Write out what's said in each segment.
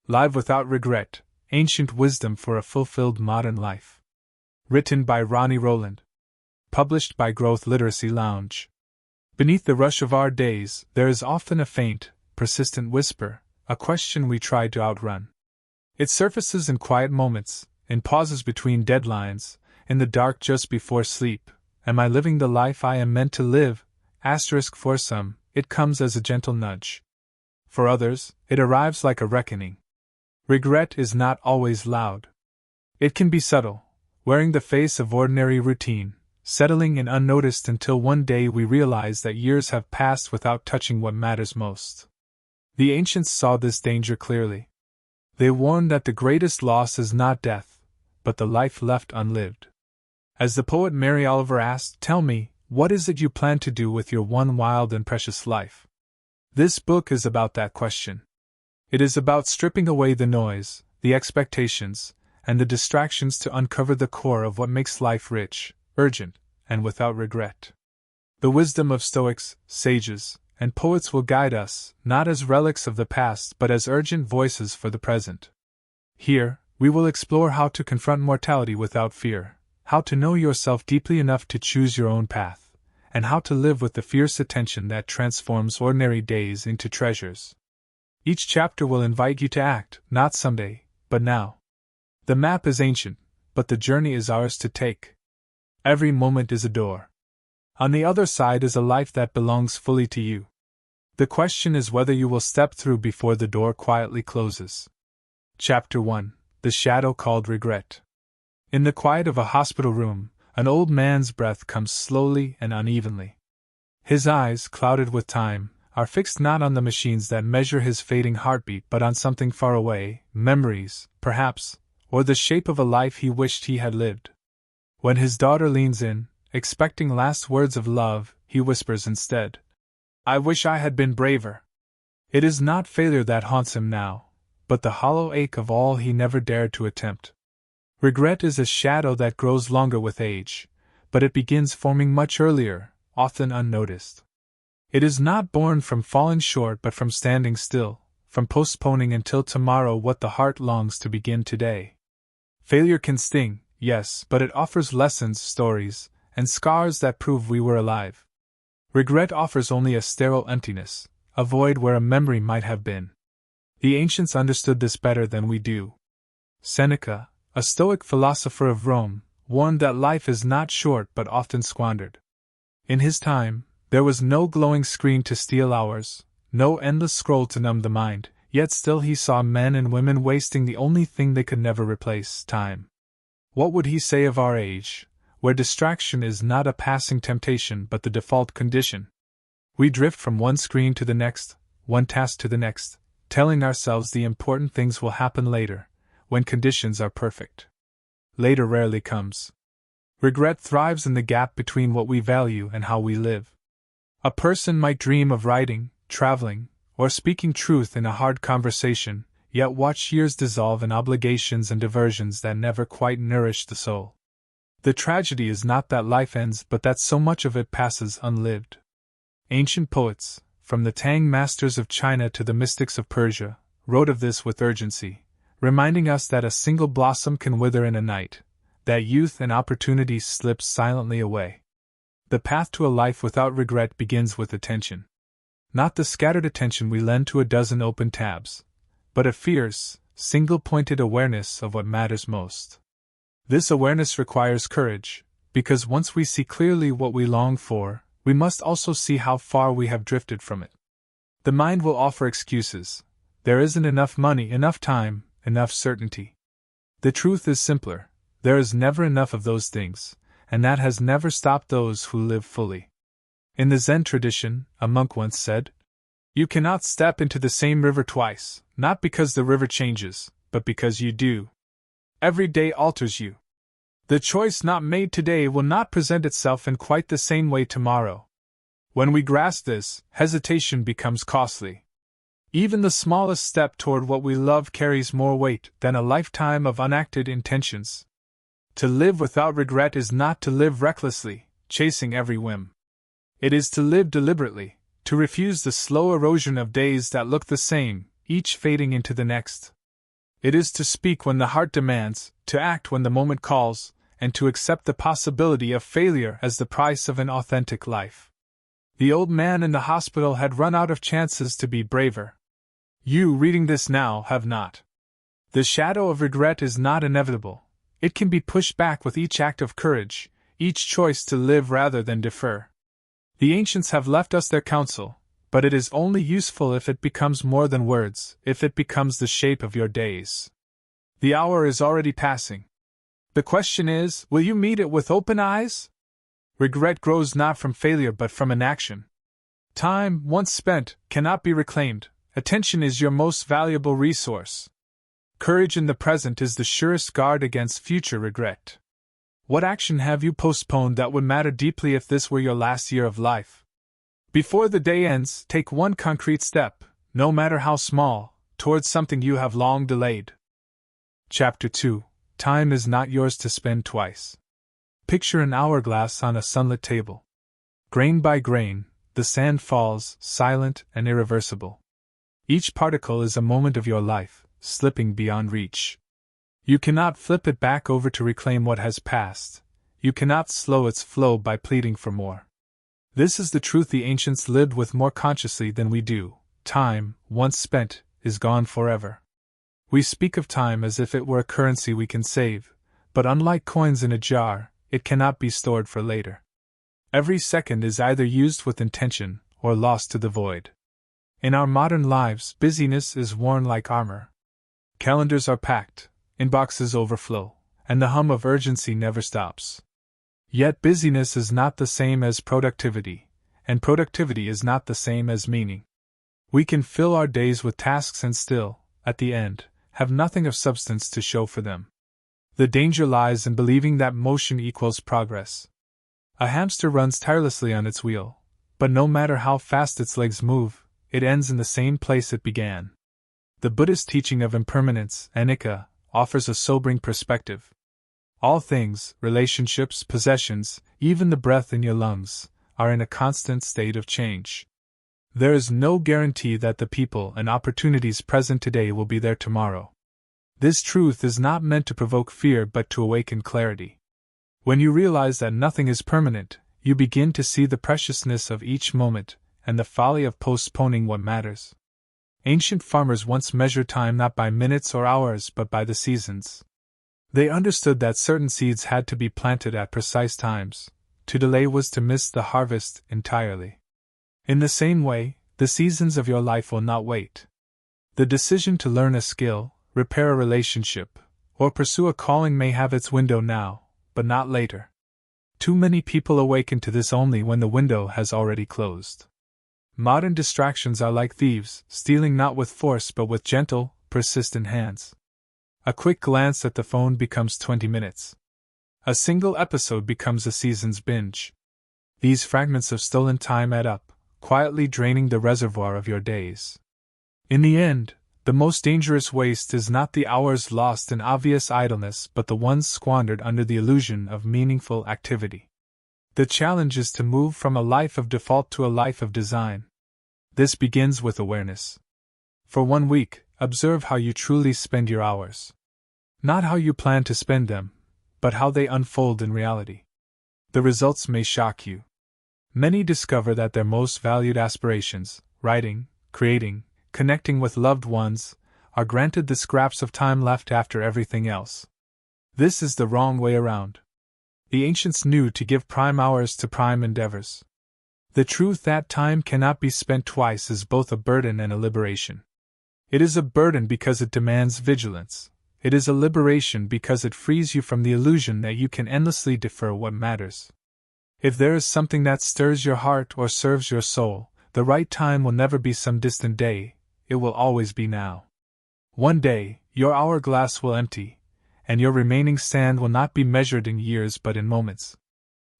Live Without Regret, Ancient Wisdom for a Fulfilled Modern Life. Written by Ronnie Rowland. Published by Growth Literacy Lounge. Beneath the rush of our days, there is often a faint, persistent whisper, a question we try to outrun. It surfaces in quiet moments, in pauses between deadlines, in the dark just before sleep. Am I living the life I am meant to live? For some, it comes as a gentle nudge. For others, it arrives like a reckoning. Regret is not always loud. It can be subtle, wearing the face of ordinary routine, settling in unnoticed until one day we realize that years have passed without touching what matters most. The ancients saw this danger clearly. They warned that the greatest loss is not death, but the life left unlived. As the poet Mary Oliver asked, "Tell me, what is it you plan to do with your one wild and precious life?" This book is about that question. It is about stripping away the noise, the expectations, and the distractions to uncover the core of what makes life rich, urgent, and without regret. The wisdom of Stoics, sages, and poets will guide us, not as relics of the past but as urgent voices for the present. Here, we will explore how to confront mortality without fear, how to know yourself deeply enough to choose your own path, and how to live with the fierce attention that transforms ordinary days into treasures. Each chapter will invite you to act, not someday, but now. The map is ancient, but the journey is ours to take. Every moment is a door. On the other side is a life that belongs fully to you. The question is whether you will step through before the door quietly closes. Chapter 1: The Shadow Called Regret. In the quiet of a hospital room, an old man's breath comes slowly and unevenly. His eyes, clouded with time, are fixed not on the machines that measure his fading heartbeat but on something far away, memories, perhaps, or the shape of a life he wished he had lived. When his daughter leans in, expecting last words of love, he whispers instead, "I wish I had been braver." It is not failure that haunts him now, but the hollow ache of all he never dared to attempt. Regret is a shadow that grows longer with age, but it begins forming much earlier, often unnoticed. It is not born from falling short but from standing still, from postponing until tomorrow what the heart longs to begin today. Failure can sting, yes, but it offers lessons, stories, and scars that prove we were alive. Regret offers only a sterile emptiness, a void where a memory might have been. The ancients understood this better than we do. Seneca, a Stoic philosopher of Rome, warned that life is not short but often squandered. In his time, there was no glowing screen to steal hours, no endless scroll to numb the mind, yet still he saw men and women wasting the only thing they could never replace, time. What would he say of our age, where distraction is not a passing temptation but the default condition? We drift from one screen to the next, one task to the next, telling ourselves the important things will happen later, when conditions are perfect. Later rarely comes. Regret thrives in the gap between what we value and how we live. A person might dream of writing, traveling, or speaking truth in a hard conversation, yet watch years dissolve in obligations and diversions that never quite nourish the soul. The tragedy is not that life ends but that so much of it passes unlived. Ancient poets, from the Tang masters of China to the mystics of Persia, wrote of this with urgency, reminding us that a single blossom can wither in a night, that youth and opportunity slip silently away. The path to a life without regret begins with attention. Not the scattered attention we lend to a dozen open tabs, but a fierce, single-pointed awareness of what matters most. This awareness requires courage, because once we see clearly what we long for, we must also see how far we have drifted from it. The mind will offer excuses. There isn't enough money, enough time, enough certainty. The truth is simpler. There is never enough of those things, and that has never stopped those who live fully. In the Zen tradition, a monk once said, "You cannot step into the same river twice, not because the river changes, but because you do. Every day alters you. The choice not made today will not present itself in quite the same way tomorrow." When we grasp this, hesitation becomes costly. Even the smallest step toward what we love carries more weight than a lifetime of unacted intentions. To live without regret is not to live recklessly, chasing every whim. It is to live deliberately, to refuse the slow erosion of days that look the same, each fading into the next. It is to speak when the heart demands, to act when the moment calls, and to accept the possibility of failure as the price of an authentic life. The old man in the hospital had run out of chances to be braver. You, reading this now, have not. The shadow of regret is not inevitable. It can be pushed back with each act of courage, each choice to live rather than defer. The ancients have left us their counsel, but it is only useful if it becomes more than words, if it becomes the shape of your days. The hour is already passing. The question is, will you meet it with open eyes? Regret grows not from failure but from inaction. Time, once spent, cannot be reclaimed. Attention is your most valuable resource. Courage in the present is the surest guard against future regret. What action have you postponed that would matter deeply if this were your last year of life? Before the day ends, take one concrete step, no matter how small, towards something you have long delayed. Chapter 2. Time is not yours to spend twice. Picture an hourglass on a sunlit table. Grain by grain, the sand falls, silent and irreversible. Each particle is a moment of your life, slipping beyond reach. You cannot flip it back over to reclaim what has passed. You cannot slow its flow by pleading for more. This is the truth the ancients lived with more consciously than we do. Time, once spent, is gone forever. We speak of time as if it were a currency we can save, but unlike coins in a jar, it cannot be stored for later. Every second is either used with intention or lost to the void. In our modern lives, busyness is worn like armor. Calendars are packed, inboxes overflow, and the hum of urgency never stops. Yet busyness is not the same as productivity, and productivity is not the same as meaning. We can fill our days with tasks and still, at the end, have nothing of substance to show for them. The danger lies in believing that motion equals progress. A hamster runs tirelessly on its wheel, but no matter how fast its legs move, it ends in the same place it began. The Buddhist teaching of impermanence, anicca, offers a sobering perspective. All things, relationships, possessions, even the breath in your lungs, are in a constant state of change. There is no guarantee that the people and opportunities present today will be there tomorrow. This truth is not meant to provoke fear but to awaken clarity. When you realize that nothing is permanent, you begin to see the preciousness of each moment and the folly of postponing what matters. Ancient farmers once measured time not by minutes or hours but by the seasons. They understood that certain seeds had to be planted at precise times. To delay was to miss the harvest entirely. In the same way, the seasons of your life will not wait. The decision to learn a skill, repair a relationship, or pursue a calling may have its window now, but not later. Too many people awaken to this only when the window has already closed. Modern distractions are like thieves, stealing not with force but with gentle, persistent hands. A quick glance at the phone becomes 20 minutes. A single episode becomes a season's binge. These fragments of stolen time add up, quietly draining the reservoir of your days. In the end, the most dangerous waste is not the hours lost in obvious idleness but the ones squandered under the illusion of meaningful activity. The challenge is to move from a life of default to a life of design. This begins with awareness. For 1 week, observe how you truly spend your hours. Not how you plan to spend them, but how they unfold in reality. The results may shock you. Many discover that their most valued aspirations, writing, creating, connecting with loved ones, are granted the scraps of time left after everything else. This is the wrong way around. The ancients knew to give prime hours to prime endeavors. The truth that time cannot be spent twice is both a burden and a liberation. It is a burden because it demands vigilance. It is a liberation because it frees you from the illusion that you can endlessly defer what matters. If there is something that stirs your heart or serves your soul, the right time will never be some distant day, it will always be now. One day, your hourglass will empty, and your remaining sand will not be measured in years but in moments.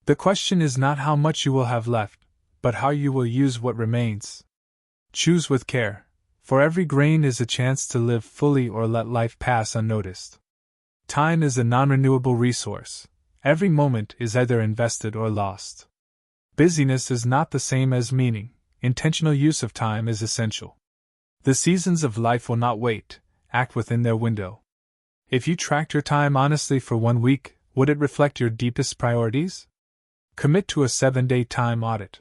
The question is not how much you will have left, but how you will use what remains. Choose with care, for every grain is a chance to live fully or let life pass unnoticed. Time is a non-renewable resource. Every moment is either invested or lost. Busyness is not the same as meaning. Intentional use of time is essential. The seasons of life will not wait. act within their window. If you tracked your time honestly for 1 week, would it reflect your deepest priorities? Commit to a 7-day time audit.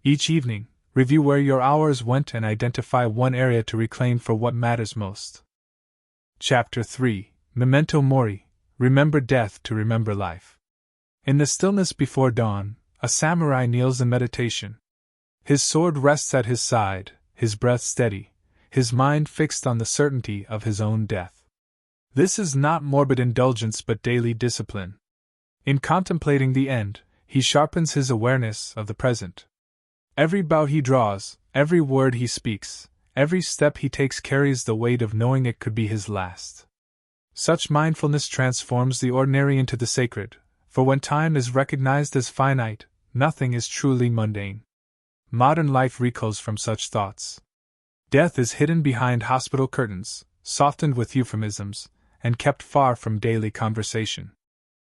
Each evening, review where your hours went and identify one area to reclaim for what matters most. Chapter 3: Memento Mori. Remember death to remember life. In the stillness before dawn, a samurai kneels in meditation. His sword rests at his side, his breath steady, his mind fixed on the certainty of his own death. This is not morbid indulgence but daily discipline. In contemplating the end, he sharpens his awareness of the present. Every bow he draws, every word he speaks, every step he takes carries the weight of knowing it could be his last. Such mindfulness transforms the ordinary into the sacred, for when time is recognized as finite, nothing is truly mundane. Modern life recoils from such thoughts. Death is hidden behind hospital curtains, softened with euphemisms, and kept far from daily conversation.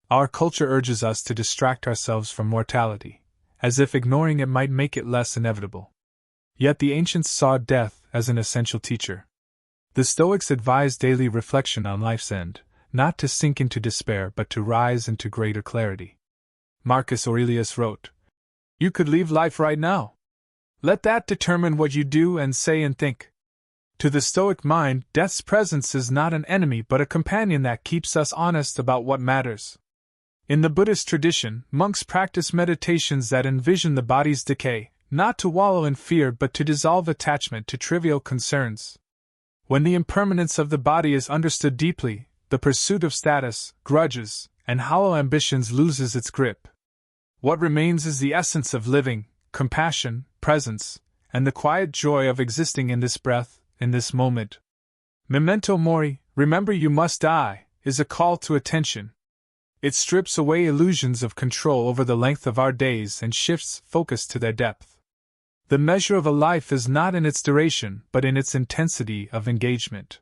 Our culture urges us to distract ourselves from mortality, as if ignoring it might make it less inevitable. Yet the ancients saw death as an essential teacher. The Stoics advised daily reflection on life's end, not to sink into despair but to rise into greater clarity. Marcus Aurelius wrote, "You could leave life right now. Let that determine what you do and say and think." To the Stoic mind, death's presence is not an enemy but a companion that keeps us honest about what matters. In the Buddhist tradition, monks practice meditations that envision the body's decay, not to wallow in fear but to dissolve attachment to trivial concerns. When the impermanence of the body is understood deeply, the pursuit of status, grudges, and hollow ambitions loses its grip. What remains is the essence of living, compassion, presence, and the quiet joy of existing in this breath, in this moment. Memento Mori, remember you must die, is a call to attention. It strips away illusions of control over the length of our days and shifts focus to their depth. The measure of a life is not in its duration but in its intensity of engagement.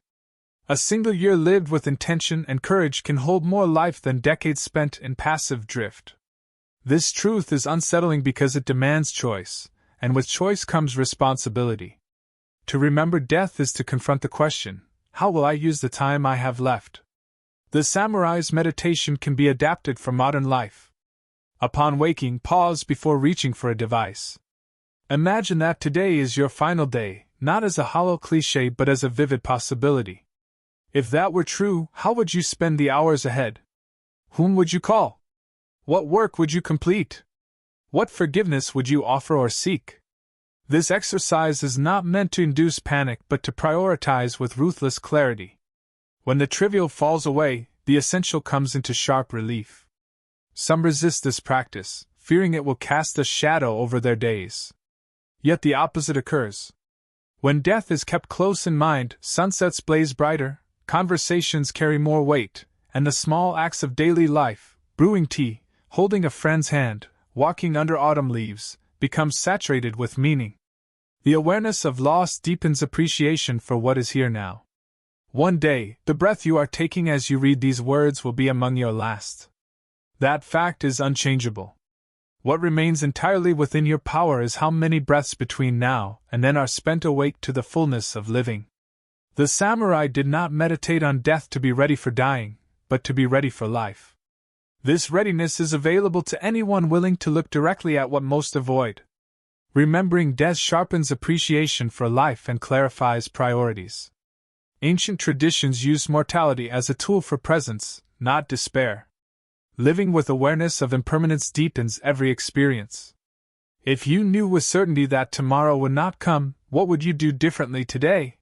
A single year lived with intention and courage can hold more life than decades spent in passive drift. This truth is unsettling because it demands choice, and with choice comes responsibility. To remember death is to confront the question, how will I use the time I have left? The samurai's meditation can be adapted for modern life. Upon waking, pause before reaching for a device. Imagine that today is your final day, not as a hollow cliché but as a vivid possibility. If that were true, how would you spend the hours ahead? Whom would you call? What work would you complete? What forgiveness would you offer or seek? This exercise is not meant to induce panic but to prioritize with ruthless clarity. When the trivial falls away, the essential comes into sharp relief. Some resist this practice, fearing it will cast a shadow over their days. Yet the opposite occurs. When death is kept close in mind, sunsets blaze brighter, conversations carry more weight, and the small acts of daily life, brewing tea, holding a friend's hand, walking under autumn leaves, become saturated with meaning. The awareness of loss deepens appreciation for what is here now. One day, the breath you are taking as you read these words will be among your last. That fact is unchangeable. What remains entirely within your power is how many breaths between now and then are spent awake to the fullness of living. The samurai did not meditate on death to be ready for dying, but to be ready for life. This readiness is available to anyone willing to look directly at what most avoid. Remembering death sharpens appreciation for life and clarifies priorities. Ancient traditions used mortality as a tool for presence, not despair. Living with awareness of impermanence deepens every experience. If you knew with certainty that tomorrow would not come, what would you do differently today?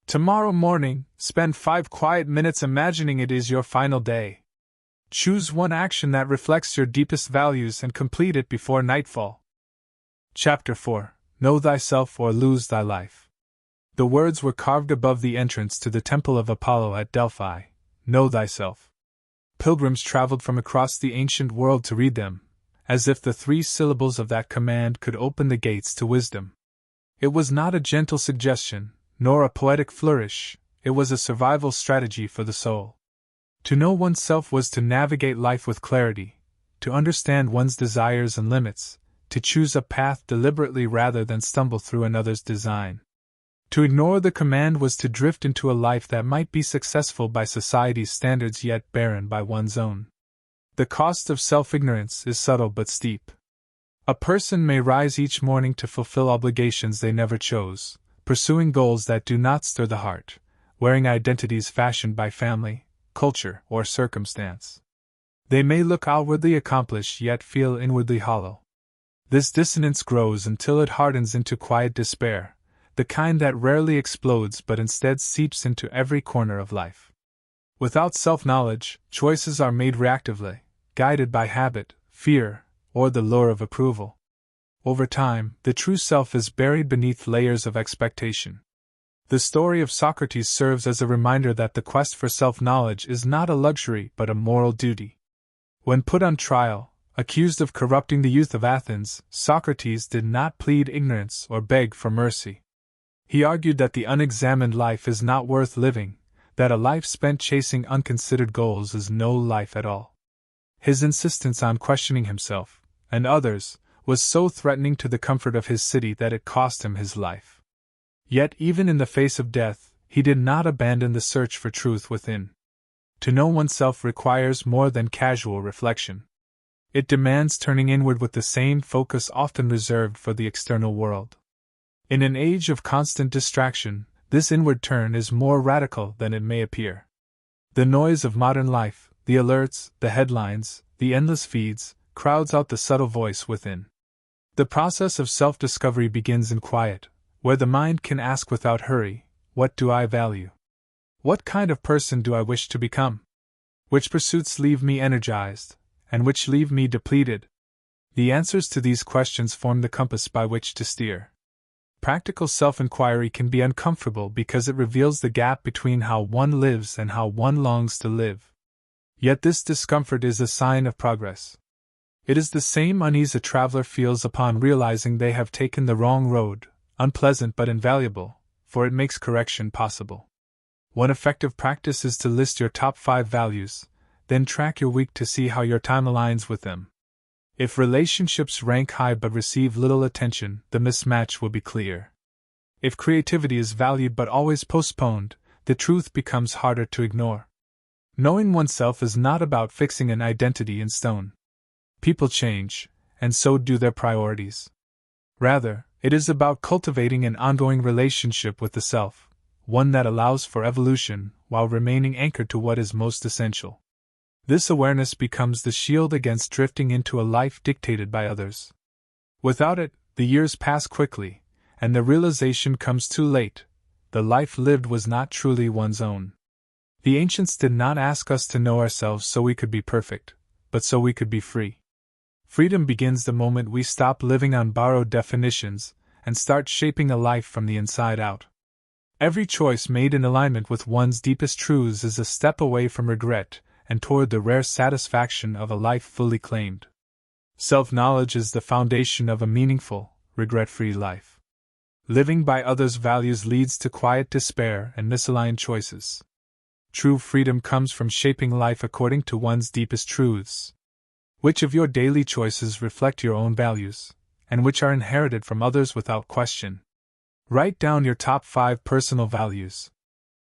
Tomorrow morning, spend 5 quiet minutes imagining it is your final day. Choose one action that reflects your deepest values and complete it before nightfall. Chapter 4: Know Thyself or Lose Thy Life. The words were carved above the entrance to the Temple of Apollo at Delphi. Know thyself. Pilgrims traveled from across the ancient world to read them, as if the 3 syllables of that command could open the gates to wisdom. It was not a gentle suggestion, nor a poetic flourish, it was a survival strategy for the soul. To know oneself was to navigate life with clarity, to understand one's desires and limits, to choose a path deliberately rather than stumble through another's design. To ignore the command was to drift into a life that might be successful by society's standards yet barren by one's own. The cost of self-ignorance is subtle but steep. A person may rise each morning to fulfill obligations they never chose, pursuing goals that do not stir the heart, wearing identities fashioned by family, culture, or circumstance. They may look outwardly accomplished yet feel inwardly hollow. This dissonance grows until it hardens into quiet despair, the kind that rarely explodes but instead seeps into every corner of life. Without self-knowledge, choices are made reactively, guided by habit, fear, or the lure of approval. Over time, the true self is buried beneath layers of expectation. The story of Socrates serves as a reminder that the quest for self-knowledge is not a luxury but a moral duty. When put on trial, accused of corrupting the youth of Athens, Socrates did not plead ignorance or beg for mercy. He argued that the unexamined life is not worth living, that a life spent chasing unconsidered goals is no life at all. His insistence on questioning himself, and others, was so threatening to the comfort of his city that it cost him his life. Yet even in the face of death, he did not abandon the search for truth within. To know oneself requires more than casual reflection. It demands turning inward with the same focus often reserved for the external world. In an age of constant distraction, this inward turn is more radical than it may appear. The noise of modern life, the alerts, the headlines, the endless feeds, crowds out the subtle voice within. The process of self-discovery begins in quiet, where the mind can ask without hurry, what do I value? What kind of person do I wish to become? Which pursuits leave me energized, and which leave me depleted? The answers to these questions form the compass by which to steer. Practical self-inquiry can be uncomfortable because it reveals the gap between how one lives and how one longs to live. Yet this discomfort is a sign of progress. It is the same unease a traveler feels upon realizing they have taken the wrong road, unpleasant but invaluable, for it makes correction possible. One effective practice is to list your top 5 values, then track your week to see how your time aligns with them. If relationships rank high but receive little attention, the mismatch will be clear. If creativity is valued but always postponed, the truth becomes harder to ignore. Knowing oneself is not about fixing an identity in stone. People change, and so do their priorities. Rather, it is about cultivating an ongoing relationship with the self, one that allows for evolution while remaining anchored to what is most essential. This awareness becomes the shield against drifting into a life dictated by others. Without it, the years pass quickly, and the realization comes too late: the life lived was not truly one's own. The ancients did not ask us to know ourselves so we could be perfect, but so we could be free. Freedom begins the moment we stop living on borrowed definitions and start shaping a life from the inside out. Every choice made in alignment with one's deepest truths is a step away from regret and toward the rare satisfaction of a life fully claimed. Self-knowledge is the foundation of a meaningful, regret-free life. Living by others' values leads to quiet despair and misaligned choices. True freedom comes from shaping life according to one's deepest truths. Which of your daily choices reflect your own values, and which are inherited from others without question? Write down your top 5 personal values.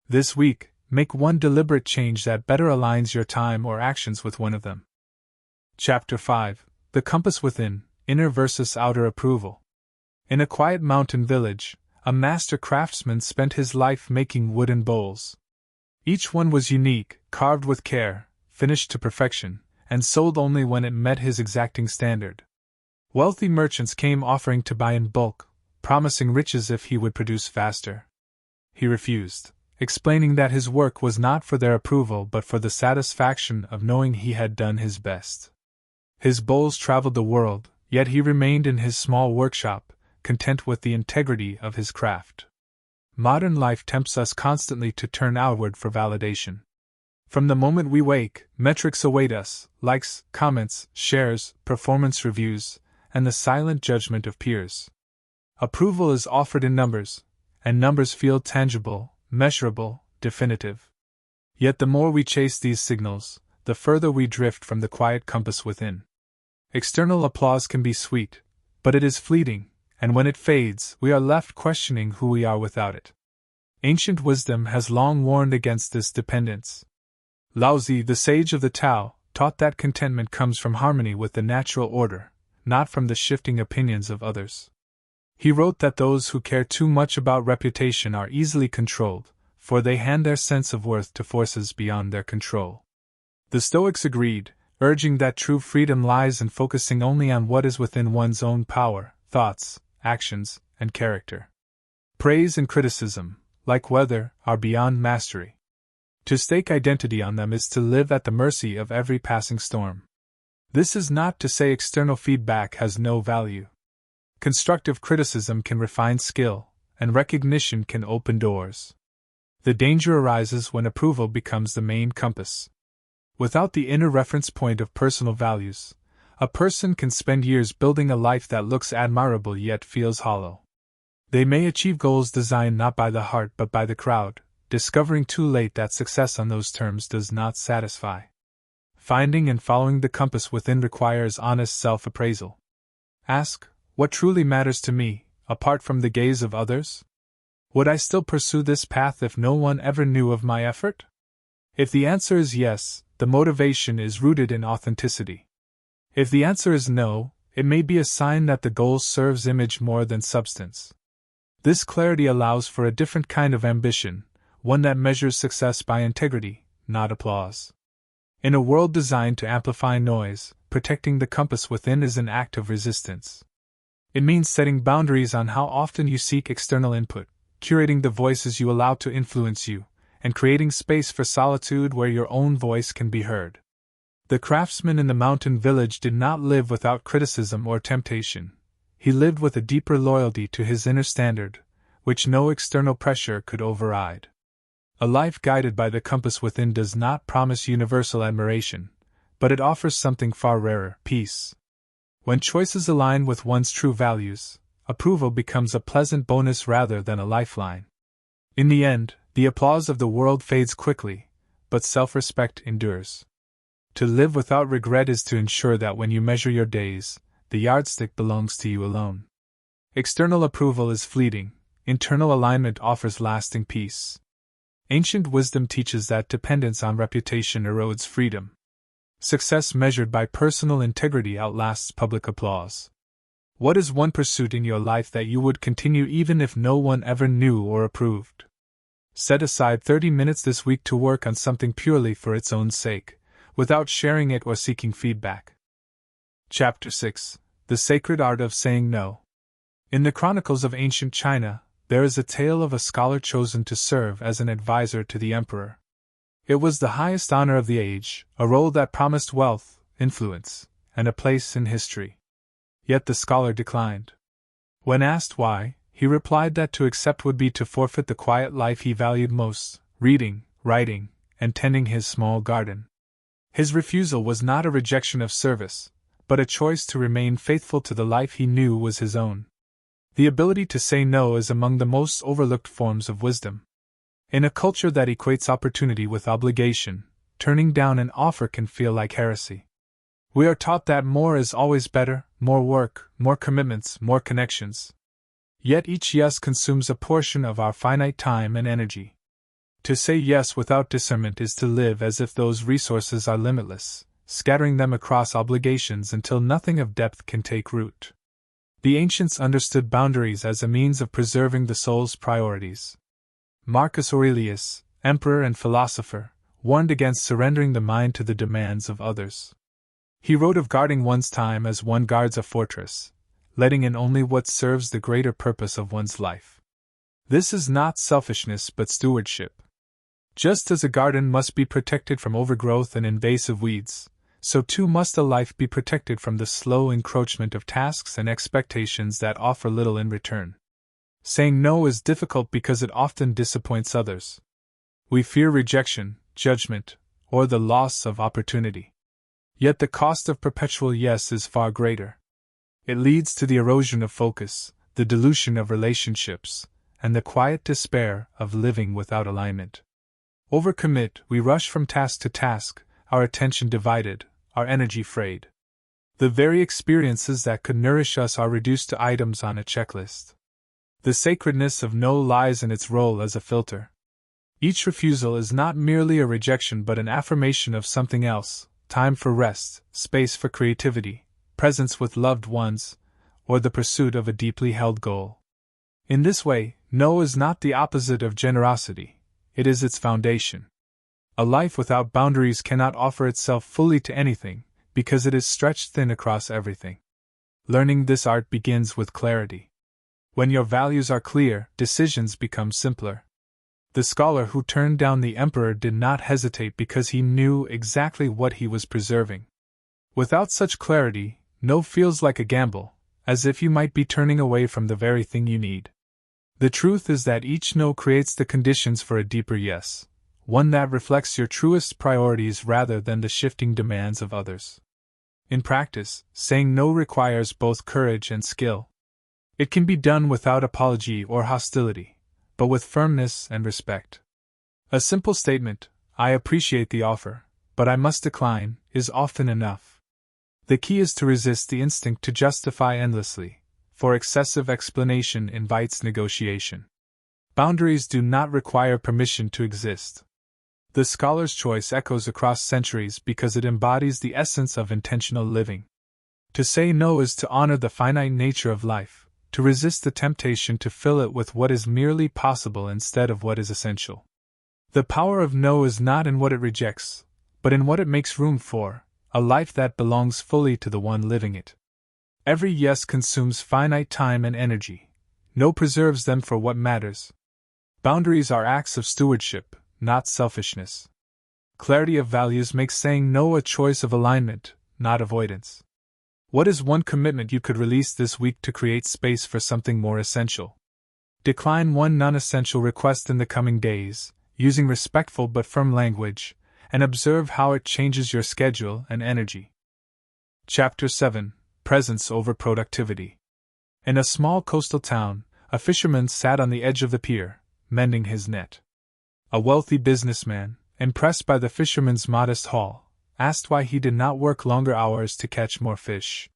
This week, make one deliberate change that better aligns your time or actions with one of them. Chapter 5: The Compass Within, Inner versus Outer Approval. In a quiet mountain village, a master craftsman spent his life making wooden bowls. Each one was unique, carved with care, finished to perfection, and sold only when it met his exacting standard. Wealthy merchants came offering to buy in bulk, promising riches if he would produce faster. He refused, explaining that his work was not for their approval but for the satisfaction of knowing he had done his best. His bowls traveled the world, yet he remained in his small workshop, content with the integrity of his craft. Modern life tempts us constantly to turn outward for validation. From the moment we wake, metrics await us: likes, comments, shares, performance reviews, and the silent judgment of peers. Approval is offered in numbers, and numbers feel tangible, measurable, definitive. Yet the more we chase these signals, the further we drift from the quiet compass within. External applause can be sweet, but it is fleeting, and when it fades, we are left questioning who we are without it. Ancient wisdom has long warned against this dependence. Laozi, the sage of the Tao, taught that contentment comes from harmony with the natural order, not from the shifting opinions of others. He wrote that those who care too much about reputation are easily controlled, for they hand their sense of worth to forces beyond their control. The Stoics agreed, urging that true freedom lies in focusing only on what is within one's own power, thoughts, actions, and character. Praise and criticism, like weather, are beyond mastery. To stake identity on them is to live at the mercy of every passing storm. This is not to say external feedback has no value. Constructive criticism can refine skill, and recognition can open doors. The danger arises when approval becomes the main compass. Without the inner reference point of personal values, a person can spend years building a life that looks admirable yet feels hollow. They may achieve goals designed not by the heart but by the crowd, discovering too late that success on those terms does not satisfy. Finding and following the compass within requires honest self-appraisal. Ask, what truly matters to me, apart from the gaze of others? Would I still pursue this path if no one ever knew of my effort? If the answer is yes, the motivation is rooted in authenticity. If the answer is no, it may be a sign that the goal serves image more than substance. This clarity allows for a different kind of ambition, one that measures success by integrity, not applause. In a world designed to amplify noise, protecting the compass within is an act of resistance. It means setting boundaries on how often you seek external input, curating the voices you allow to influence you, and creating space for solitude where your own voice can be heard. The craftsman in the mountain village did not live without criticism or temptation. He lived with a deeper loyalty to his inner standard, which no external pressure could override. A life guided by the compass within does not promise universal admiration, but it offers something far rarer, peace. When choices align with one's true values, approval becomes a pleasant bonus rather than a lifeline. In the end, the applause of the world fades quickly, but self-respect endures. To live without regret is to ensure that when you measure your days, the yardstick belongs to you alone. External approval is fleeting, internal alignment offers lasting peace. Ancient wisdom teaches that dependence on reputation erodes freedom. Success measured by personal integrity outlasts public applause. What is one pursuit in your life that you would continue even if no one ever knew or approved? Set aside 30 minutes this week to work on something purely for its own sake, without sharing it or seeking feedback. Chapter 6: The Sacred Art of Saying No. In the chronicles of ancient China, there is a tale of a scholar chosen to serve as an advisor to the emperor. It was the highest honor of the age, a role that promised wealth, influence, and a place in history. Yet the scholar declined. When asked why, he replied that to accept would be to forfeit the quiet life he valued most, reading, writing, and tending his small garden. His refusal was not a rejection of service, but a choice to remain faithful to the life he knew was his own. The ability to say no is among the most overlooked forms of wisdom. In a culture that equates opportunity with obligation, turning down an offer can feel like heresy. We are taught that more is always better, more work, more commitments, more connections. Yet each yes consumes a portion of our finite time and energy. To say yes without discernment is to live as if those resources are limitless, scattering them across obligations until nothing of depth can take root. The ancients understood boundaries as a means of preserving the soul's priorities. Marcus Aurelius, emperor and philosopher, warned against surrendering the mind to the demands of others. He wrote of guarding one's time as one guards a fortress, letting in only what serves the greater purpose of one's life. This is not selfishness but stewardship. Just as a garden must be protected from overgrowth and invasive weeds, so too must a life be protected from the slow encroachment of tasks and expectations that offer little in return. Saying no is difficult because it often disappoints others. We fear rejection, judgment, or the loss of opportunity. Yet the cost of perpetual yes is far greater. It leads to the erosion of focus, the dilution of relationships, and the quiet despair of living without alignment. Overcommit, we rush from task to task, our attention divided, our energy frayed. The very experiences that could nourish us are reduced to items on a checklist. The sacredness of no lies in its role as a filter. Each refusal is not merely a rejection but an affirmation of something else: time for rest, space for creativity, presence with loved ones, or the pursuit of a deeply held goal. In this way, no is not the opposite of generosity, it is its foundation. A life without boundaries cannot offer itself fully to anything, because it is stretched thin across everything. Learning this art begins with clarity. When your values are clear, decisions become simpler. The scholar who turned down the emperor did not hesitate because he knew exactly what he was preserving. Without such clarity, no feels like a gamble, as if you might be turning away from the very thing you need. The truth is that each no creates the conditions for a deeper yes, one that reflects your truest priorities rather than the shifting demands of others. In practice, saying no requires both courage and skill. It can be done without apology or hostility, but with firmness and respect. A simple statement, "I appreciate the offer, but I must decline," is often enough. The key is to resist the instinct to justify endlessly, for excessive explanation invites negotiation. Boundaries do not require permission to exist. The scholar's choice echoes across centuries because it embodies the essence of intentional living. To say no is to honor the finite nature of life, to resist the temptation to fill it with what is merely possible instead of what is essential. The power of no is not in what it rejects, but in what it makes room for, a life that belongs fully to the one living it. Every yes consumes finite time and energy. No preserves them for what matters. Boundaries are acts of stewardship, not selfishness. Clarity of values makes saying no a choice of alignment, not avoidance. What is one commitment you could release this week to create space for something more essential? Decline one non-essential request in the coming days, using respectful but firm language, and observe how it changes your schedule and energy. Chapter 7: Presence over Productivity. In a small coastal town, a fisherman sat on the edge of the pier, mending his net. A wealthy businessman, impressed by the fisherman's modest haul, asked why he did not work longer hours to catch more fish.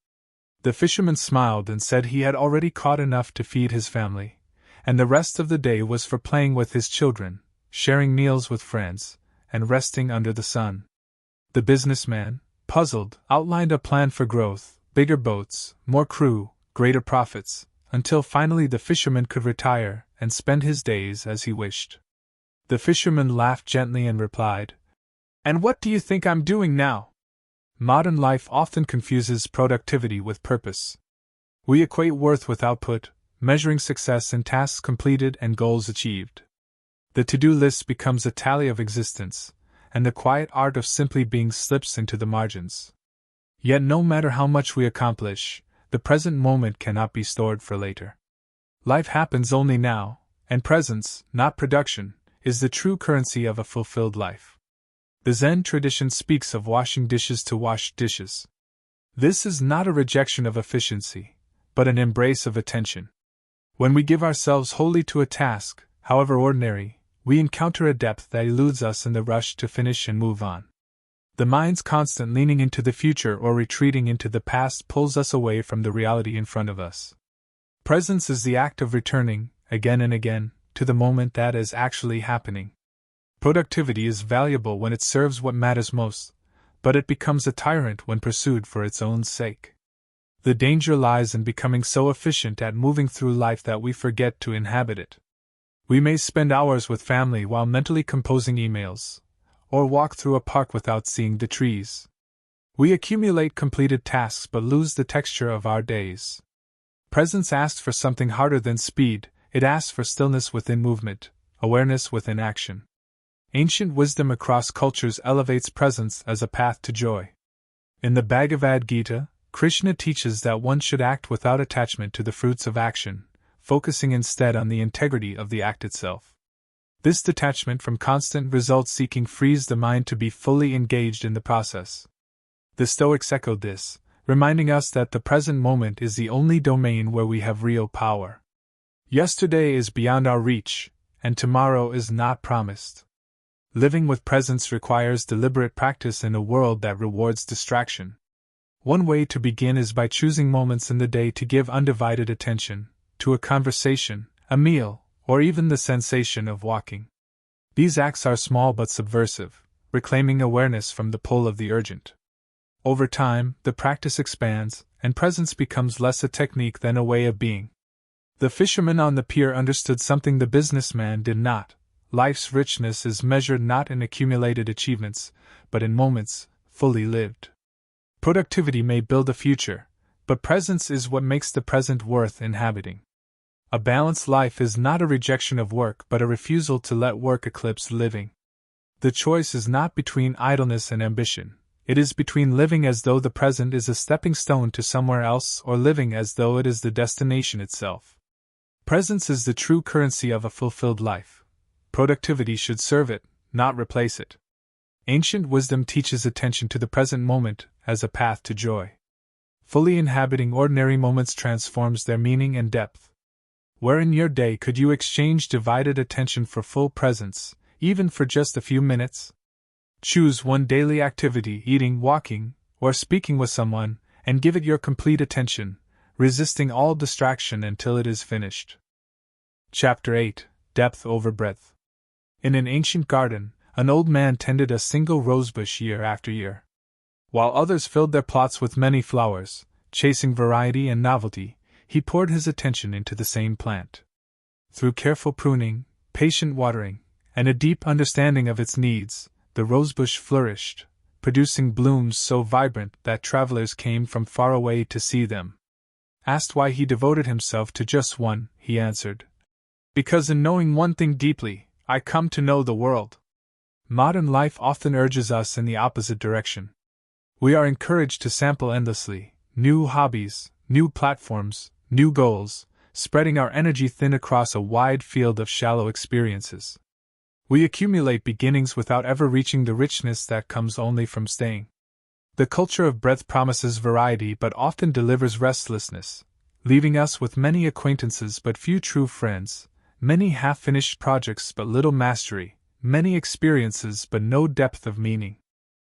The fisherman smiled and said he had already caught enough to feed his family, and the rest of the day was for playing with his children, sharing meals with friends, and resting under the sun. The businessman, puzzled, outlined a plan for growth: bigger boats, more crew, greater profits, until finally the fisherman could retire and spend his days as he wished. The fisherman laughed gently and replied, "And what do you think I'm doing now?" Modern life often confuses productivity with purpose. We equate worth with output, measuring success in tasks completed and goals achieved. The to-do list becomes a tally of existence, and the quiet art of simply being slips into the margins. Yet no matter how much we accomplish, the present moment cannot be stored for later. Life happens only now, and presence, not production, is the true currency of a fulfilled life. The Zen tradition speaks of washing dishes to wash dishes. This is not a rejection of efficiency, but an embrace of attention. When we give ourselves wholly to a task, however ordinary, we encounter a depth that eludes us in the rush to finish and move on. The mind's constant leaning into the future or retreating into the past pulls us away from the reality in front of us. Presence is the act of returning, again and again, to the moment that is actually happening. Productivity is valuable when it serves what matters most, but it becomes a tyrant when pursued for its own sake. The danger lies in becoming so efficient at moving through life that we forget to inhabit it. We may spend hours with family while mentally composing emails, or walk through a park without seeing the trees. We accumulate completed tasks but lose the texture of our days. Presence asks for something harder than speed. It asks for stillness within movement, awareness within action. Ancient wisdom across cultures elevates presence as a path to joy. In the Bhagavad Gita, Krishna teaches that one should act without attachment to the fruits of action, focusing instead on the integrity of the act itself. This detachment from constant result-seeking frees the mind to be fully engaged in the process. The Stoics echoed this, reminding us that the present moment is the only domain where we have real power. Yesterday is beyond our reach, and tomorrow is not promised. Living with presence requires deliberate practice in a world that rewards distraction. One way to begin is by choosing moments in the day to give undivided attention: to a conversation, a meal, or even the sensation of walking. These acts are small but subversive, reclaiming awareness from the pull of the urgent. Over time, the practice expands, and presence becomes less a technique than a way of being. The fisherman on the pier understood something the businessman did not. Life's richness is measured not in accumulated achievements, but in moments, fully lived. Productivity may build a future, but presence is what makes the present worth inhabiting. A balanced life is not a rejection of work but a refusal to let work eclipse living. The choice is not between idleness and ambition, it is between living as though the present is a stepping stone to somewhere else or living as though it is the destination itself. Presence is the true currency of a fulfilled life. Productivity should serve it, not replace it. Ancient wisdom teaches attention to the present moment as a path to joy. Fully inhabiting ordinary moments transforms their meaning and depth. Where in your day could you exchange divided attention for full presence, even for just a few minutes? Choose one daily activity, eating, walking, or speaking with someone, and give it your complete attention, resisting all distraction until it is finished. Chapter 8: Depth over Breadth. In an ancient garden, an old man tended a single rosebush year after year. While others filled their plots with many flowers, chasing variety and novelty, he poured his attention into the same plant. Through careful pruning, patient watering, and a deep understanding of its needs, the rosebush flourished, producing blooms so vibrant that travelers came from far away to see them. Asked why he devoted himself to just one, he answered, "Because in knowing one thing deeply, I come to know the world." Modern life often urges us in the opposite direction. We are encouraged to sample endlessly, new hobbies, new platforms, new goals, spreading our energy thin across a wide field of shallow experiences. We accumulate beginnings without ever reaching the richness that comes only from staying. The culture of breadth promises variety but often delivers restlessness, leaving us with many acquaintances but few true friends, many half-finished projects but little mastery, many experiences but no depth of meaning.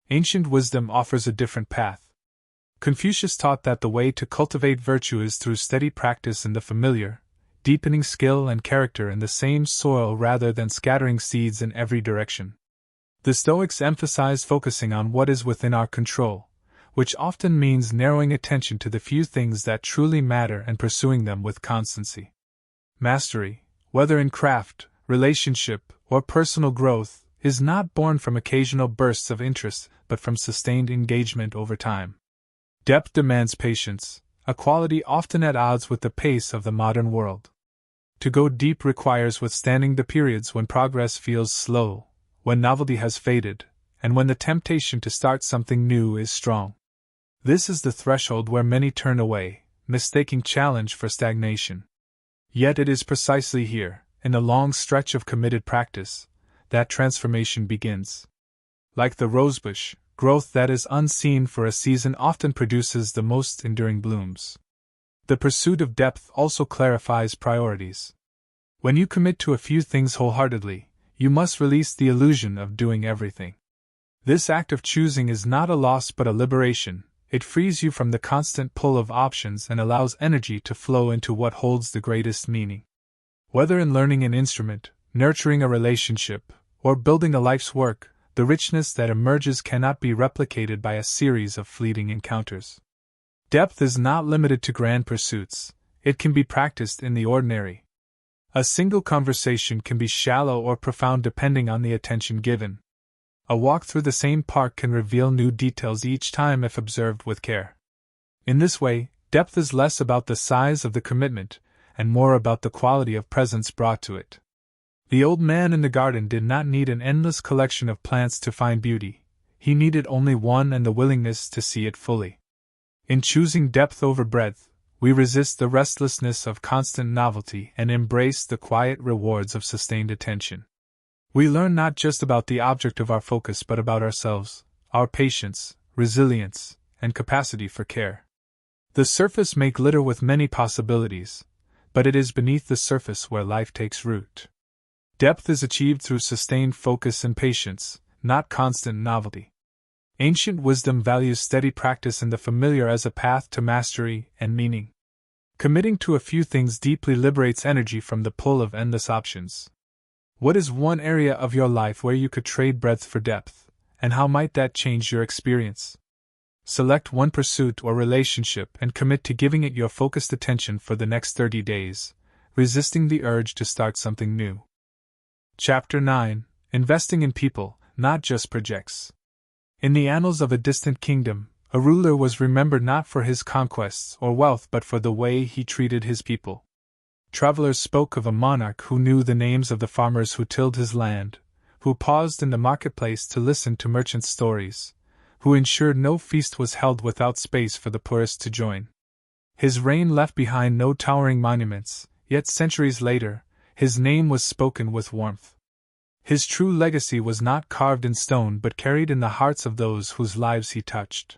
Ancient wisdom offers a different path. Confucius taught that the way to cultivate virtue is through steady practice in the familiar, deepening skill and character in the same soil rather than scattering seeds in every direction. The Stoics emphasize focusing on what is within our control, which often means narrowing attention to the few things that truly matter and pursuing them with constancy. Mastery, whether in craft, relationship, or personal growth, is not born from occasional bursts of interest but from sustained engagement over time. Depth demands patience, a quality often at odds with the pace of the modern world. To go deep requires withstanding the periods when progress feels slow, when novelty has faded, and when the temptation to start something new is strong. This is the threshold where many turn away, mistaking challenge for stagnation. Yet it is precisely here, in the long stretch of committed practice, that transformation begins. Like the rosebush, growth that is unseen for a season often produces the most enduring blooms. The pursuit of depth also clarifies priorities. When you commit to a few things wholeheartedly, you must release the illusion of doing everything. This act of choosing is not a loss but a liberation. It frees you from the constant pull of options and allows energy to flow into what holds the greatest meaning. Whether in learning an instrument, nurturing a relationship, or building a life's work, the richness that emerges cannot be replicated by a series of fleeting encounters. Depth is not limited to grand pursuits, it can be practiced in the ordinary. A single conversation can be shallow or profound depending on the attention given. A walk through the same park can reveal new details each time if observed with care. In this way, depth is less about the size of the commitment, and more about the quality of presence brought to it. The old man in the garden did not need an endless collection of plants to find beauty, he needed only one and the willingness to see it fully. In choosing depth over breadth, we resist the restlessness of constant novelty and embrace the quiet rewards of sustained attention. We learn not just about the object of our focus but about ourselves, our patience, resilience, and capacity for care. The surface may glitter with many possibilities, but it is beneath the surface where life takes root. Depth is achieved through sustained focus and patience, not constant novelty. Ancient wisdom values steady practice in the familiar as a path to mastery and meaning. Committing to a few things deeply liberates energy from the pull of endless options. What is one area of your life where you could trade breadth for depth, and how might that change your experience? Select one pursuit or relationship and commit to giving it your focused attention for the next 30 days, resisting the urge to start something new. Chapter 9: Investing in People, Not Just Projects. In the annals of a distant kingdom, a ruler was remembered not for his conquests or wealth but for the way he treated his people. Travelers spoke of a monarch who knew the names of the farmers who tilled his land, who paused in the marketplace to listen to merchants' stories, who ensured no feast was held without space for the poorest to join. His reign left behind no towering monuments, yet centuries later, his name was spoken with warmth. His true legacy was not carved in stone but carried in the hearts of those whose lives he touched.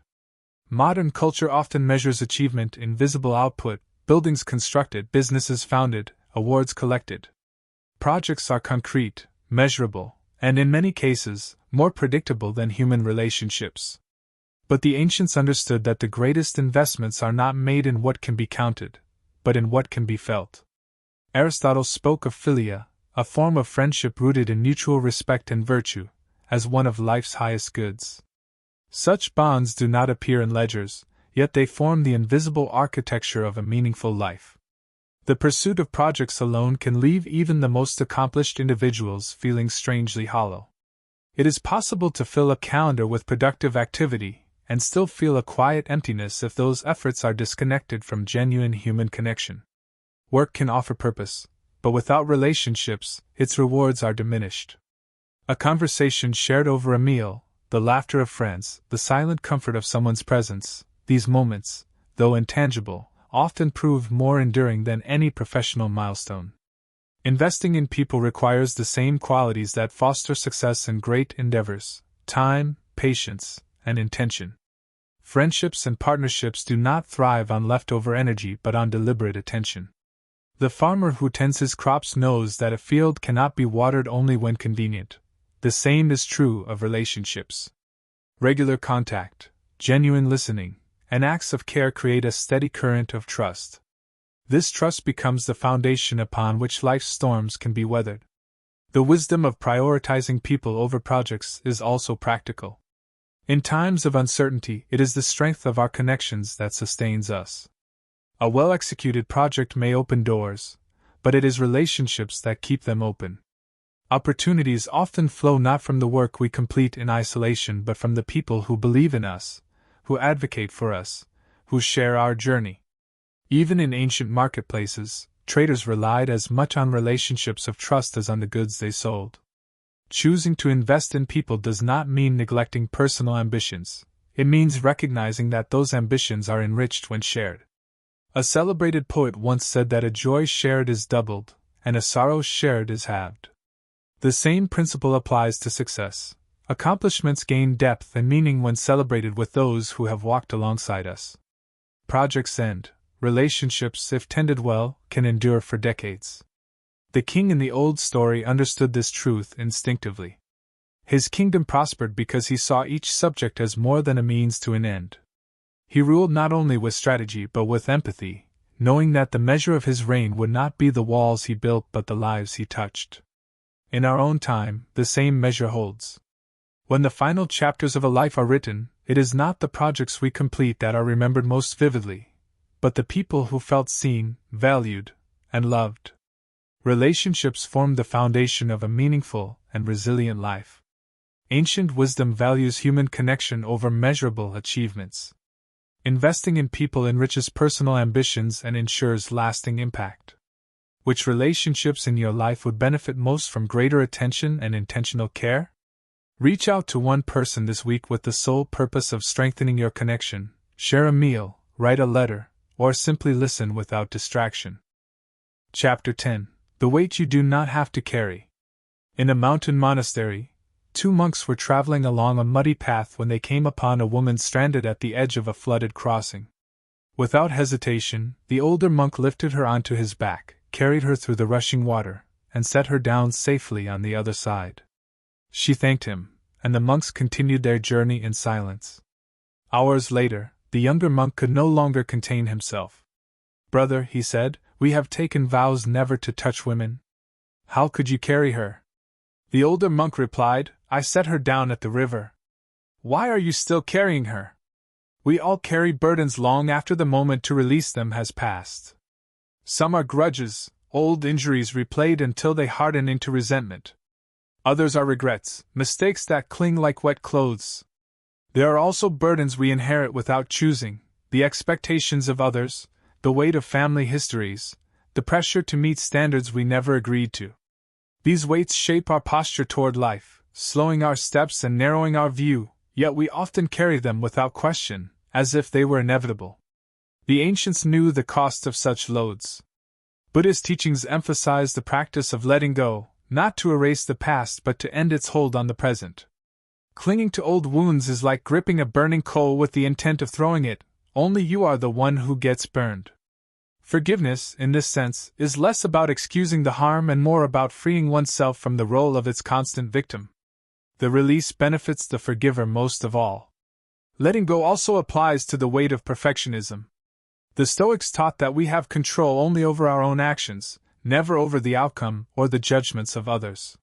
Modern culture often measures achievement in visible output: buildings constructed, businesses founded, awards collected. Projects are concrete, measurable, and in many cases, more predictable than human relationships. But the ancients understood that the greatest investments are not made in what can be counted, but in what can be felt. Aristotle spoke of philia, a form of friendship rooted in mutual respect and virtue, as one of life's highest goods. Such bonds do not appear in ledgers, yet they form the invisible architecture of a meaningful life. The pursuit of projects alone can leave even the most accomplished individuals feeling strangely hollow. It is possible to fill a calendar with productive activity and still feel a quiet emptiness if those efforts are disconnected from genuine human connection. Work can offer purpose, but without relationships, its rewards are diminished. A conversation shared over a meal, the laughter of friends, the silent comfort of someone's presence, these moments, though intangible, often prove more enduring than any professional milestone. Investing in people requires the same qualities that foster success in great endeavors: time, patience, and intention. Friendships and partnerships do not thrive on leftover energy but on deliberate attention. The farmer who tends his crops knows that a field cannot be watered only when convenient. The same is true of relationships. Regular contact, genuine listening, and acts of care create a steady current of trust. This trust becomes the foundation upon which life's storms can be weathered. The wisdom of prioritizing people over projects is also practical. In times of uncertainty, it is the strength of our connections that sustains us. A well-executed project may open doors, but it is relationships that keep them open. Opportunities often flow not from the work we complete in isolation but from the people who believe in us, who advocate for us, who share our journey. Even in ancient marketplaces, traders relied as much on relationships of trust as on the goods they sold. Choosing to invest in people does not mean neglecting personal ambitions. It means recognizing that those ambitions are enriched when shared. A celebrated poet once said that a joy shared is doubled, and a sorrow shared is halved. The same principle applies to success. Accomplishments gain depth and meaning when celebrated with those who have walked alongside us. Projects end. Relationships, if tended well, can endure for decades. The king in the old story understood this truth instinctively. His kingdom prospered because he saw each subject as more than a means to an end. He ruled not only with strategy but with empathy, knowing that the measure of his reign would not be the walls he built but the lives he touched. In our own time, the same measure holds. When the final chapters of a life are written, it is not the projects we complete that are remembered most vividly, but the people who felt seen, valued, and loved. Relationships form the foundation of a meaningful and resilient life. Ancient wisdom values human connection over measurable achievements. Investing in people enriches personal ambitions and ensures lasting impact. Which relationships in your life would benefit most from greater attention and intentional care? Reach out to one person this week with the sole purpose of strengthening your connection. Share a meal, write a letter, or simply listen without distraction. Chapter 10: The Weight You Do Not Have to Carry. In a mountain monastery, two monks were traveling along a muddy path when they came upon a woman stranded at the edge of a flooded crossing. Without hesitation, the older monk lifted her onto his back, carried her through the rushing water, and set her down safely on the other side. She thanked him, and the monks continued their journey in silence. Hours later, the younger monk could no longer contain himself. "Brother," he said, "we have taken vows never to touch women. How could you carry her?" The older monk replied, "I set her down at the river." "Why are you still carrying her?" "We all carry burdens long after the moment to release them has passed. Some are grudges, old injuries replayed until they harden into resentment. Others are regrets, mistakes that cling like wet clothes. There are also burdens we inherit without choosing, the expectations of others, the weight of family histories, the pressure to meet standards we never agreed to. These weights shape our posture toward life, slowing our steps and narrowing our view, yet we often carry them without question, as if they were inevitable. The ancients knew the cost of such loads. Buddhist teachings emphasize the practice of letting go, not to erase the past but to end its hold on the present. Clinging to old wounds is like gripping a burning coal with the intent of throwing it, only you are the one who gets burned. Forgiveness, in this sense, is less about excusing the harm and more about freeing oneself from the role of its constant victim. The release benefits the forgiver most of all. Letting go also applies to the weight of perfectionism. The Stoics taught that we have control only over our own actions, never over the outcome or the judgments of others.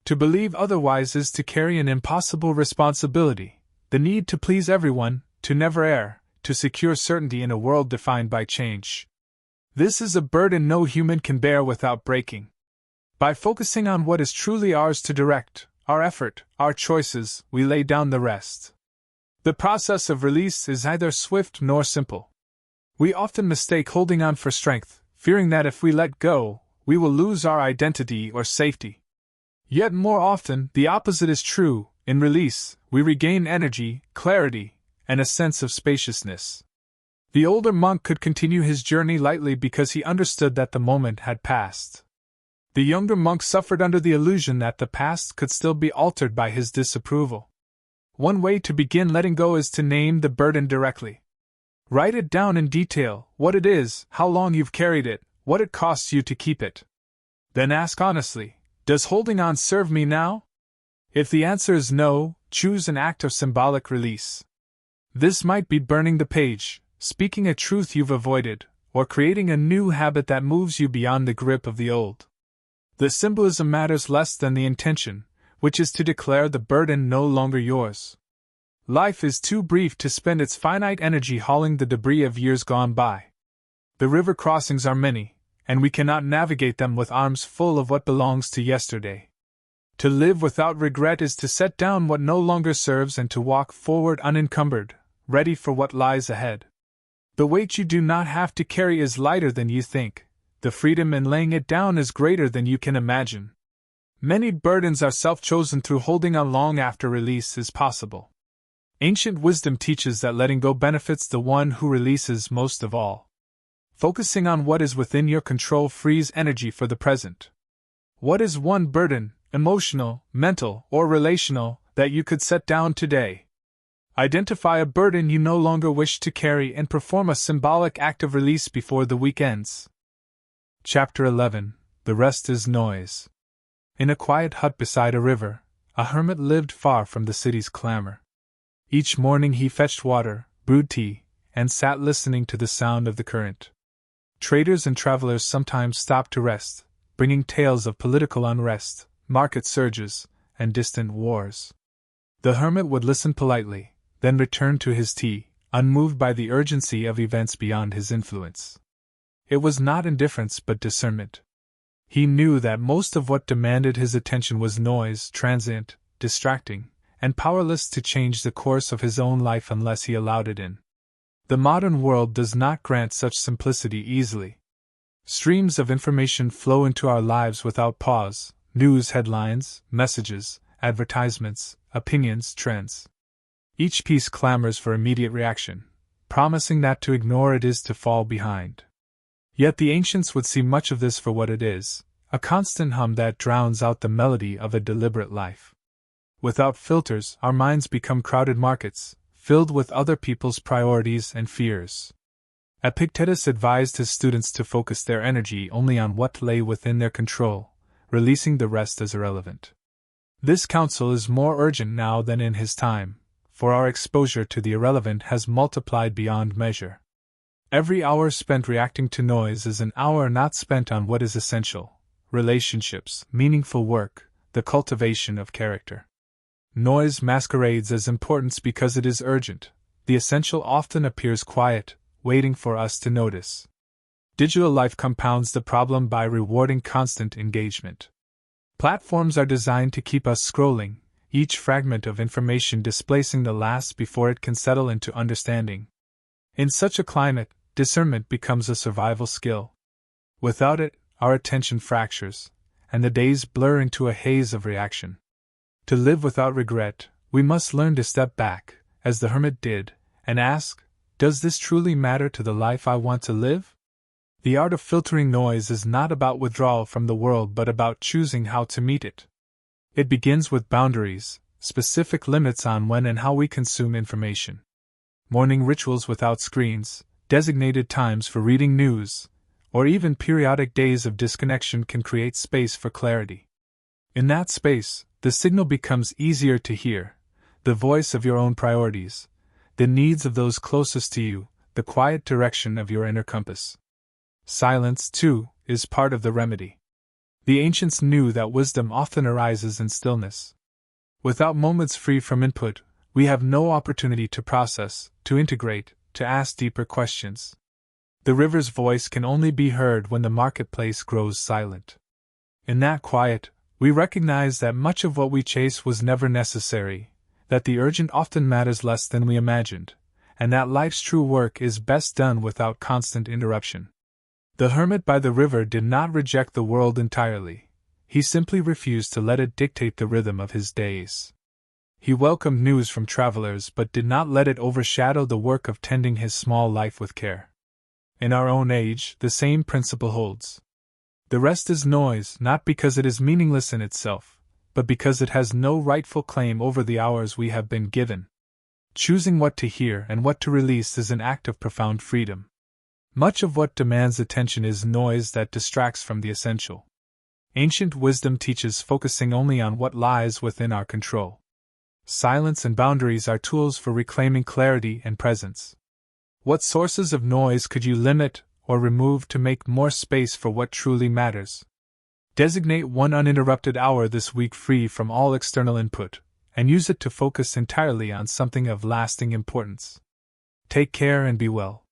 To believe otherwise is to carry an impossible responsibility, the need to please everyone, to never err, to secure certainty in a world defined by change. This is a burden no human can bear without breaking. By focusing on what is truly ours to direct, our effort, our choices, we lay down the rest. The process of release is neither swift nor simple. We often mistake holding on for strength, fearing that if we let go, we will lose our identity or safety. Yet more often, the opposite is true. In release, we regain energy, clarity, and a sense of spaciousness. The older monk could continue his journey lightly because he understood that the moment had passed. The younger monk suffered under the illusion that the past could still be altered by his disapproval. One way to begin letting go is to name the burden directly. Write it down in detail, what it is, how long you've carried it, what it costs you to keep it. Then ask honestly, does holding on serve me now? If the answer is no, choose an act of symbolic release. This might be burning the page, speaking a truth you've avoided, or creating a new habit that moves you beyond the grip of the old. The symbolism matters less than the intention, which is to declare the burden no longer yours. Life is too brief to spend its finite energy hauling the debris of years gone by. The river crossings are many, and we cannot navigate them with arms full of what belongs to yesterday. To live without regret is to set down what no longer serves and to walk forward unencumbered, ready for what lies ahead. The weight you do not have to carry is lighter than you think. The freedom in laying it down is greater than you can imagine. Many burdens are self-chosen through holding on long after release is possible. Ancient wisdom teaches that letting go benefits the one who releases most of all. Focusing on what is within your control frees energy for the present. What is one burden, emotional, mental, or relational, that you could set down today? Identify a burden you no longer wish to carry and perform a symbolic act of release before the week ends. Chapter 11. The rest is noise. In a quiet hut beside a river, a hermit lived far from the city's clamor. Each morning he fetched water, brewed tea, and sat listening to the sound of the current. Traders and travelers sometimes stopped to rest, bringing tales of political unrest, market surges, and distant wars. The hermit would listen politely, then return to his tea, unmoved by the urgency of events beyond his influence. It was not indifference but discernment. He knew that most of what demanded his attention was noise, transient, distracting, and powerless to change the course of his own life unless he allowed it in. The modern world does not grant such simplicity easily. Streams of information flow into our lives without pause: news headlines, messages, advertisements, opinions, trends. Each piece clamors for immediate reaction, promising that to ignore it is to fall behind. Yet the ancients would see much of this for what it is, a constant hum that drowns out the melody of a deliberate life. Without filters, our minds become crowded markets, filled with other people's priorities and fears. Epictetus advised his students to focus their energy only on what lay within their control, releasing the rest as irrelevant. This counsel is more urgent now than in his time, for our exposure to the irrelevant has multiplied beyond measure. Every hour spent reacting to noise is an hour not spent on what is essential: relationships, meaningful work, the cultivation of character. Noise masquerades as importance because it is urgent. The essential often appears quiet, waiting for us to notice. Digital life compounds the problem by rewarding constant engagement. Platforms are designed to keep us scrolling, each fragment of information displacing the last before it can settle into understanding. In such a climate, discernment becomes a survival skill. Without it, our attention fractures, and the days blur into a haze of reaction. To live without regret, we must learn to step back, as the hermit did, and ask, does this truly matter to the life I want to live? The art of filtering noise is not about withdrawal from the world but about choosing how to meet it. It begins with boundaries, specific limits on when and how we consume information. Morning rituals without screens, designated times for reading news, or even periodic days of disconnection can create space for clarity. In that space, the signal becomes easier to hear, the voice of your own priorities, the needs of those closest to you, the quiet direction of your inner compass. Silence, too, is part of the remedy. The ancients knew that wisdom often arises in stillness. Without moments free from input, we have no opportunity to process, to integrate, to ask deeper questions. The river's voice can only be heard when the marketplace grows silent. In that quiet, we recognize that much of what we chase was never necessary, that the urgent often matters less than we imagined, and that life's true work is best done without constant interruption. The hermit by the river did not reject the world entirely. He simply refused to let it dictate the rhythm of his days. He welcomed news from travelers but did not let it overshadow the work of tending his small life with care. In our own age, the same principle holds. The rest is noise, not because it is meaningless in itself, but because it has no rightful claim over the hours we have been given. Choosing what to hear and what to release is an act of profound freedom. Much of what demands attention is noise that distracts from the essential. Ancient wisdom teaches focusing only on what lies within our control. Silence and boundaries are tools for reclaiming clarity and presence. What sources of noise could you limit or remove to make more space for what truly matters? Designate one uninterrupted hour this week free from all external input, and use it to focus entirely on something of lasting importance. Take care and be well.